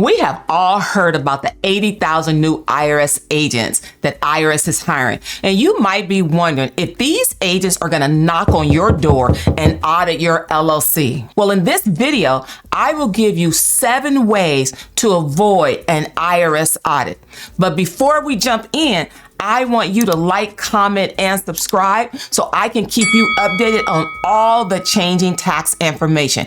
We have all heard about the 80,000 new IRS agents that IRS is hiring. And you might be wondering if these agents are going to knock on your door and audit your LLC. Well, in this video, I will give you 7 ways to avoid an IRS audit. But before we jump in, I want you to like, comment, and subscribe so I can keep you updated on all the changing tax information.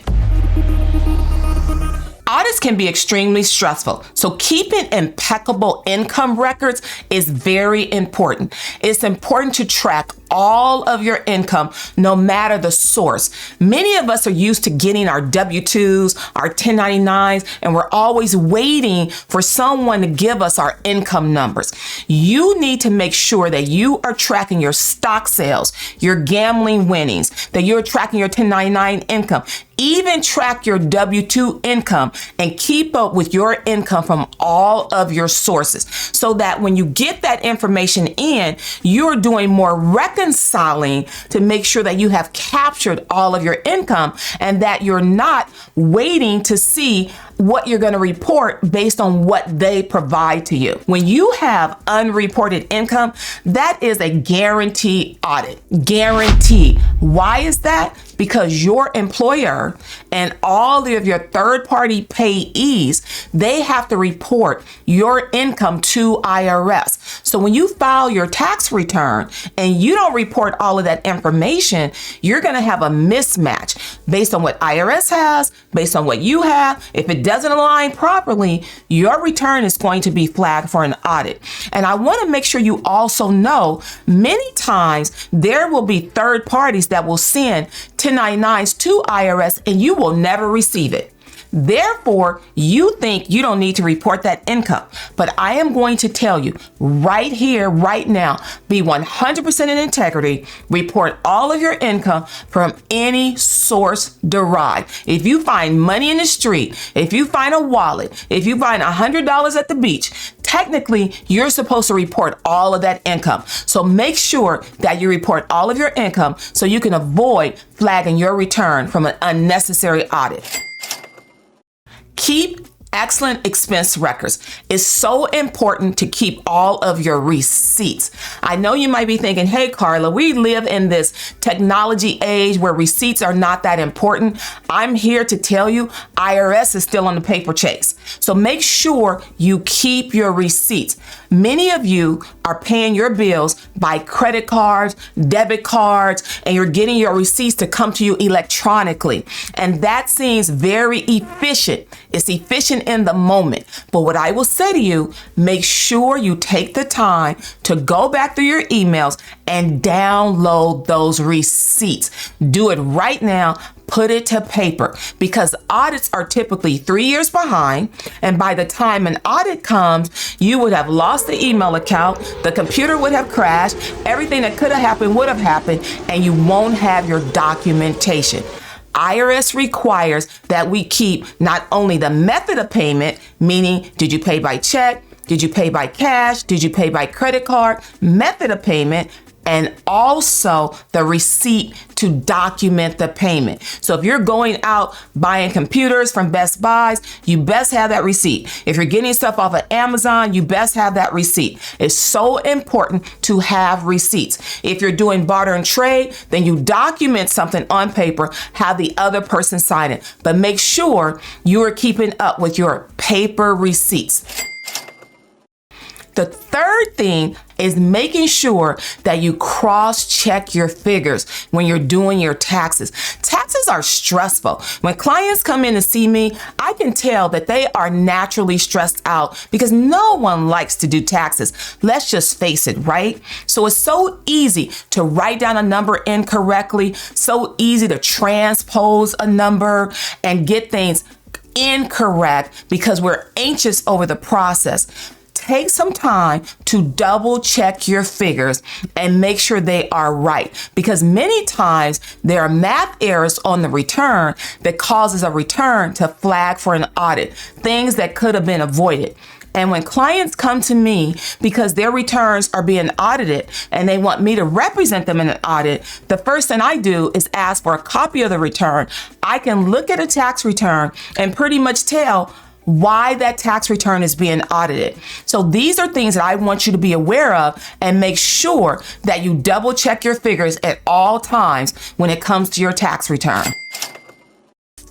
Audits can be extremely stressful, so keeping impeccable income records is very important. It's important to track all of your income, no matter the source. Many of us are used to getting our W-2s, our 1099s, and we're always waiting for someone to give us our income numbers. You need to make sure that you are tracking your stock sales, your gambling winnings, that you're tracking your 1099 income. Even track your W-2 income and keep up with your income from all of your sources so that when you get that information in, you're doing more reconciling to make sure that you have captured all of your income and that you're not waiting to see what you're going to report based on what they provide to you. When you have unreported income, that is a guaranteed audit. Guaranteed. Why is that? Because your employer and all of your third-party payees, they have to report your income to IRS. So when you file your tax return and you don't report all of that information, you're going to have a mismatch based on what IRS has, based on what you have. If it doesn't align properly, your return is going to be flagged for an audit. And I want to make sure you also know many times there will be third parties that will send 1099s to IRS and you will never receive it. Therefore, you think you don't need to report that income. But I am going to tell you right here, right now, be 100% in integrity. Report all of your income from any source derived. If you find money in the street, if you find a wallet, if you find $100 at the beach, technically, you're supposed to report all of that income. So make sure that you report all of your income so you can avoid flagging your return from an unnecessary audit. Keep excellent expense records. It's so important to keep all of your receipts. I know you might be thinking, hey, Carla, we live in this technology age where receipts are not that important. I'm here to tell you IRS is still on the paper chase. So make sure you keep your receipts. Many of you are paying your bills by credit cards, debit cards, and you're getting your receipts to come to you electronically. And that seems very efficient. It's efficient in the moment. But what I will say to you, make sure you take the time to go back through your emails and download those receipts. Do it right now. Put it to paper because audits are typically 3 years behind. And by the time an audit comes, you would have lost the email account, the computer would have crashed, everything that could have happened would have happened, and you won't have your documentation. IRS requires that we keep not only the method of payment, meaning did you pay by check, did you pay by cash, did you pay by credit card, method of payment, and also the receipt to document the payment. So if you're going out buying computers from Best Buys, you best have that receipt. If you're getting stuff off of Amazon, you best have that receipt. It's so important to have receipts. If you're doing barter and trade, then you document something on paper, have the other person sign it. But make sure you are keeping up with your paper receipts. The third thing is making sure that you cross-check your figures when you're doing your taxes. Taxes are stressful. When clients come in to see me, I can tell that they are naturally stressed out because no one likes to do taxes. Let's just face it, right? So it's so easy to write down a number incorrectly, so easy to transpose a number and get things incorrect because we're anxious over the process. Take some time to double check your figures and make sure they are right, because many times there are math errors on the return that causes a return to flag for an audit, things that could have been avoided. And when clients come to me because their returns are being audited and they want me to represent them in an audit, the first thing I do is ask for a copy of the return. I can look at a tax return and pretty much tell why that tax return is being audited. So these are things that I want you to be aware of, and make sure that you double check your figures at all times when it comes to your tax return.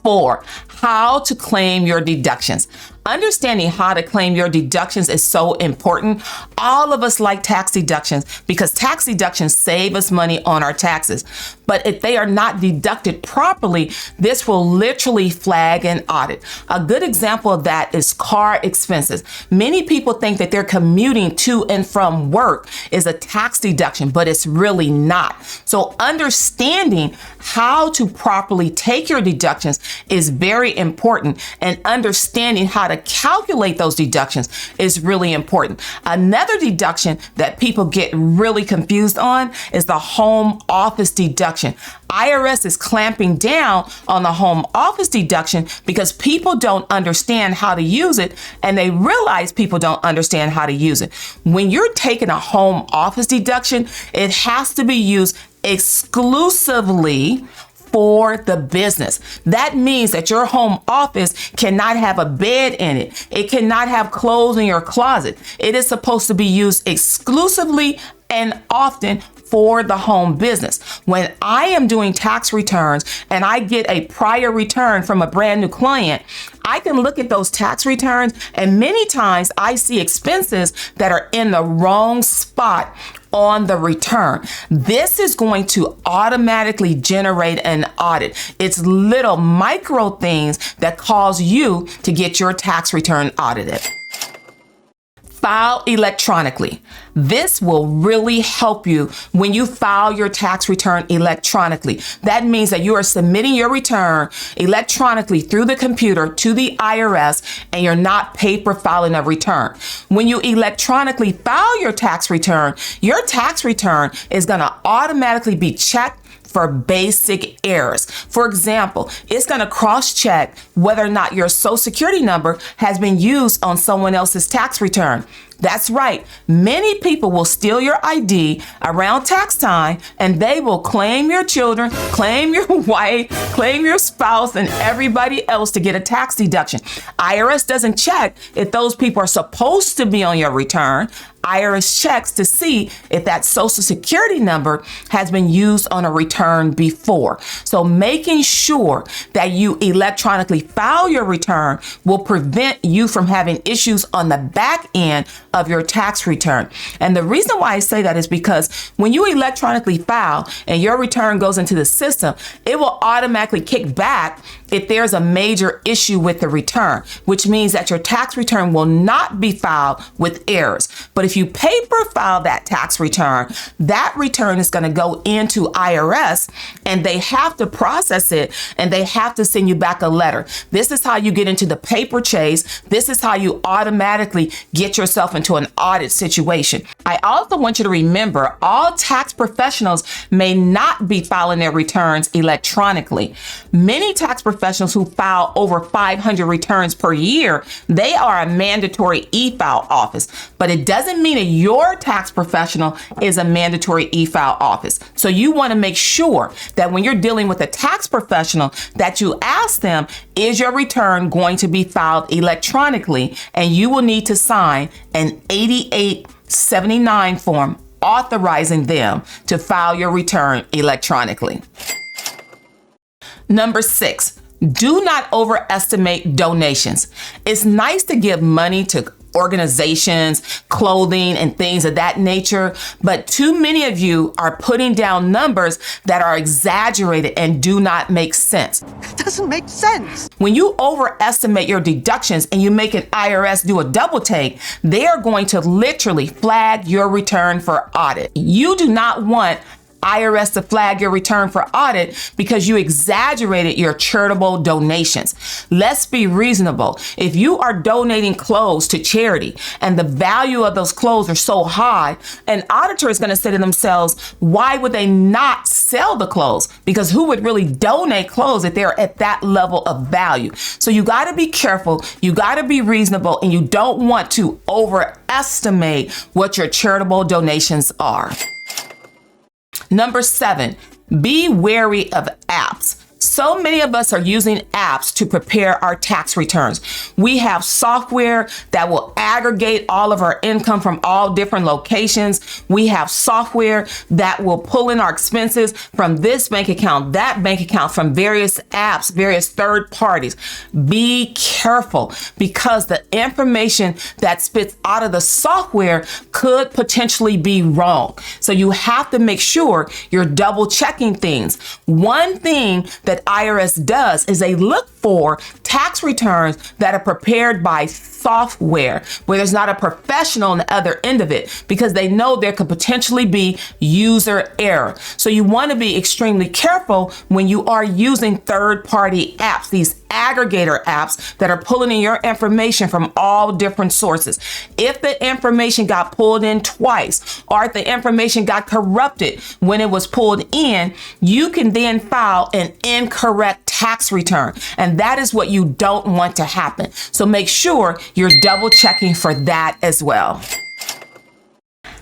4, how to claim your deductions. Understanding how to claim your deductions is so important. All of us like tax deductions because tax deductions save us money on our taxes. But if they are not deducted properly, this will literally flag an audit. A good example of that is car expenses. Many people think that they're commuting to and from work is a tax deduction, but it's really not. So understanding how to properly take your deductions is very important, and understanding how to calculate those deductions is really important. Another deduction that people get really confused on is the home office deduction. IRS is clamping down on the home office deduction because people don't understand how to use it, and they realize people don't understand how to use it. When you're taking a home office deduction, it has to be used exclusively for the business. That means that your home office cannot have a bed in it. It cannot have clothes in your closet. It is supposed to be used exclusively and often for the home business. When I am doing tax returns and I get a prior return from a brand new client, I can look at those tax returns, and many times I see expenses that are in the wrong spot on the return. This is going to automatically generate an audit. It's little micro things that cause you to get your tax return audited. File electronically. This will really help you when you file your tax return electronically. That means that you are submitting your return electronically through the computer to the IRS, and you're not paper filing a return. When you electronically file your tax return is going to automatically be checked for basic errors. For example, it's going to cross-check whether or not your Social Security number has been used on someone else's tax return. That's right. Many people will steal your ID around tax time, and they will claim your children, claim your wife, claim your spouse, and everybody else to get a tax deduction. IRS doesn't check if those people are supposed to be on your return. IRS checks to see if that Social Security number has been used on a return before. So making sure that you electronically file your return will prevent you from having issues on the back end of your tax return. And the reason why I say that is because when you electronically file and your return goes into the system, it will automatically kick back if there's a major issue with the return, which means that your tax return will not be filed with errors. But if you paper file that tax return, that return is going to go into IRS, and they have to process it, and they have to send you back a letter. This is how you get into the paper chase. This is how you automatically get yourself into an audit situation. I also want you to remember all tax professionals may not be filing their returns electronically. Many tax professionals who file over 500 returns per year, they are a mandatory e-file office, but it doesn't mean that your tax professional is a mandatory e-file office. So you want to make sure that when you're dealing with a tax professional that you ask them, is your return going to be filed electronically? And you will need to sign an 8879 form authorizing them to file your return electronically. Number 6, do not overestimate donations. It's nice to give money to organizations, clothing, and things of that nature, but too many of you are putting down numbers that are exaggerated and do not make sense. It doesn't make sense. When you overestimate your deductions and you make an IRS do a double take, they are going to literally flag your return for audit. You do not want IRS to flag your return for audit because you exaggerated your charitable donations. Let's be reasonable. If you are donating clothes to charity and the value of those clothes are so high, an auditor is going to say to themselves, why would they not sell the clothes? Because who would really donate clothes if they're at that level of value? So you got to be careful. You got to be reasonable, and you don't want to overestimate what your charitable donations are. Number 7, be wary of apps. So many of us are using apps to prepare our tax returns. We have software that will aggregate all of our income from all different locations. We have software that will pull in our expenses from this bank account, that bank account, from various apps, various third parties. Be careful, because the information that spits out of the software could potentially be wrong. So you have to make sure you're double checking things. One thing that IRS does is they look for tax returns that are prepared by software, where there's not a professional on the other end of it, because they know there could potentially be user error. So you want to be extremely careful when you are using third-party apps, these aggregator apps that are pulling in your information from all different sources. If the information got pulled in twice, or if the information got corrupted when it was pulled in, you can then file an incorrect tax return. And that is what you don't want to happen. So make sure you're double checking for that as well.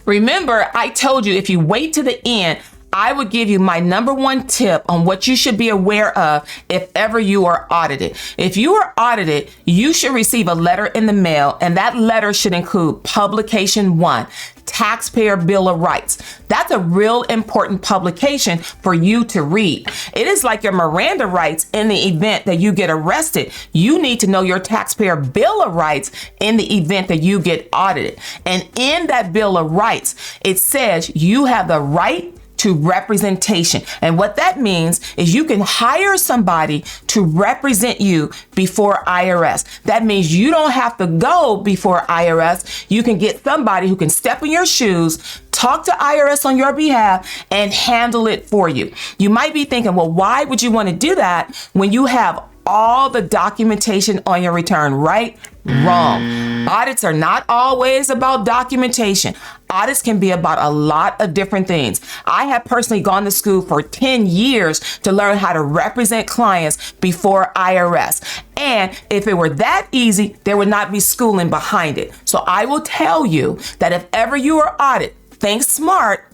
Remember, I told you if you wait to the end, I would give you my number one tip on what you should be aware of if ever you are audited. If you are audited, you should receive a letter in the mail, and that letter should include Publication 1, Taxpayer Bill of Rights. That's a real important publication for you to read. It is like your Miranda rights in the event that you get arrested. You need to know your Taxpayer Bill of Rights in the event that you get audited. And in that Bill of Rights, it says you have the right to representation. And what that means is you can hire somebody to represent you before IRS. That means you don't have to go before IRS. You can get somebody who can step in your shoes, talk to IRS on your behalf, and handle it for you. You might be thinking, well, why would you want to do that when you have all the documentation on your return, right? Wrong. Audits are not always about documentation. Audits can be about a lot of different things. I have personally gone to school for 10 years to learn how to represent clients before IRS. And if it were that easy, there would not be schooling behind it. So I will tell you that if ever you are audited, think smart.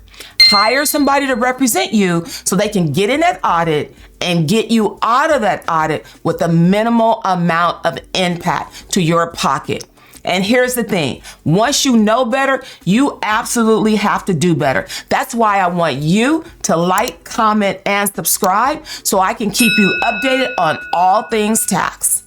Hire somebody to represent you so they can get in that audit and get you out of that audit with a minimal amount of impact to your pocket. And here's the thing, once you know better, you absolutely have to do better. That's why I want you to like, comment, and subscribe so I can keep you updated on all things tax.